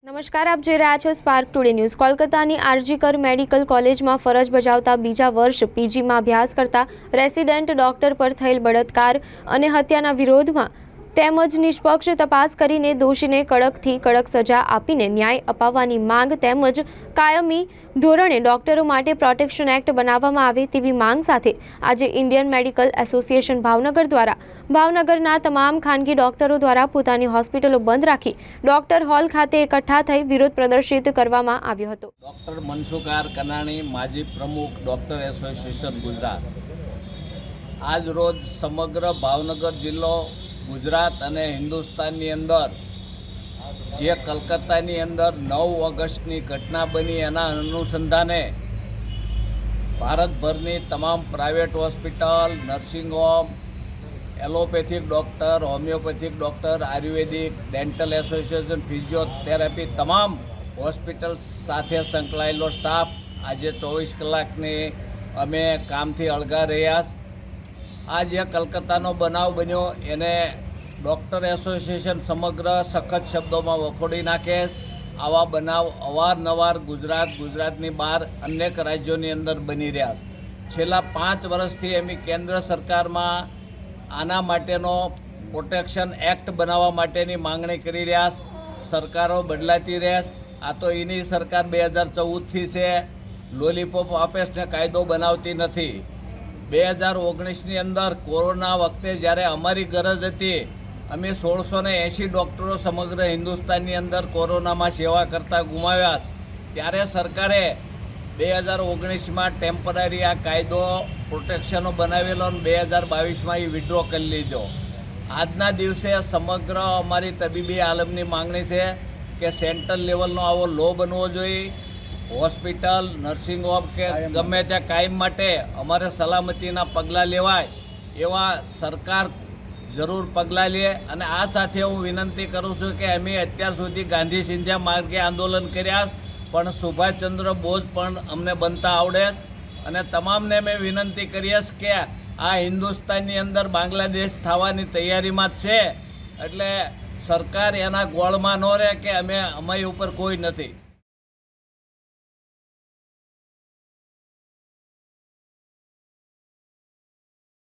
નમસ્કાર, આપ જોઈ રહ્યા છો સ્પાર્ક ટુડે ન્યૂઝ। કોલકાતાની આરજીકર મેડિકલ કોલેજમાં ફરજ બજાવતા બીજા વર્ષ પીજીમાં અભ્યાસ કરતા રેસિડેન્ટ ડોક્ટર પર થયેલ બળાત્કાર અને હત્યાના વિરોધમાં તેમજ નિષ્પક્ષ તપાસ કરીને દોષીને કડકથી કડક સજા આપીને ન્યાય અપાવવાની માંગ તેમજ કાયમી ધોરણે ડોક્ટરો માટે પ્રોટેક્શન એક્ટ બનાવવામાં આવે તેવી માંગ સાથે આજે ઇન્ડિયન મેડિકલ એસોસિએશન ભાવનગર દ્વારા ભાવનગરના તમામ ખાનગી ડોક્ટરો દ્વારા પોતાની હોસ્પિટલો બંધ રાખી ડોક્ટર હોલ ખાતે એકઠા થઈ વિરોધ પ્રદર્શિત કરવામાં આવ્યો હતો। ડૉક્ટર મનસુખ આર કનાણી, માજી પ્રમુખ ડૉક્ટર એસોસિએશન ગુજરાત, આજ રોજ સમગ્ર ભાવનગર જિલ્લો ગુજરાત અને હિન્દુસ્તાનની અંદર જે કલકત્તાની અંદર 9 ઓગસ્ટની ઘટના બની એના અનુસંધાને ભારતભરની તમામ private hospital, nursing home, allopathic doctor, homeopathic doctor, ayurvedic, dental association, physiotherapy તમામ હોસ્પિટલ સાથે સંકળાયેલો સ્ટાફ આજે 24 કલાકની અમે કામથી અળગા રહ્યા। આ જે કલકત્તાનો બનાવ બન્યો એને ડૉક્ટર એસોસિએશન સમગ્ર સખત શબ્દોમાં વખોડી નાખે। આવા બનાવ અવારનવાર ગુજરાતની બહાર અનેક રાજ્યોની અંદર બની રહ્યા। છેલ્લા 5 વર્ષથી અમે કેન્દ્ર સરકારમાં આના માટેનો પ્રોટેક્શન એક્ટ બનાવવા માટેની માંગણી કરી રહ્યા। સરકારો બદલાતી રહે, આ તો એની સરકાર 2014થી છે, લોલીપોપ આપે ને કાયદો બનાવતી નથી। 2019ની અંદર કોરોના વખતે જ્યારે અમારી ગરજ હતી, અમે 1680 ડૉક્ટરો સમગ્ર હિન્દુસ્તાનની અંદર કોરોનામાં સેવા કરતા ગુમાવ્યા, ત્યારે સરકારે 2019માં ટેમ્પરરી આ કાયદો પ્રોટેક્શનો બનાવેલો અને 2022માં એ વિડ્રો કરી લીધો। આજના દિવસે સમગ્ર અમારી તબીબી આલમની માંગણી છે કે સેન્ટ્રલ લેવલનો આવો લો બનવો જોઈએ। હોસ્પિટલ, નર્સિંગ હોમ કે ગમે ત્યાં કાયમ માટે અમારે સલામતીના પગલાં લેવાય એવા સરકાર જરૂર પગલાં લે। અને આ સાથે હું વિનંતી કરું છું કે અમે અત્યાર સુધી ગાંધી સિંધિયા માર્ગે આંદોલન કર્યા, પણ સુભાષચંદ્ર બોઝ પણ અમને બનતા આવડે। અને તમામને મેં વિનંતી કરીએ કે આ હિન્દુસ્તાનની અંદર બાંગ્લાદેશ થવાની તૈયારીમાં જ છે, એટલે સરકાર એના ગોળમાં ન રહે કે અમારી ઉપર કોઈ નથી।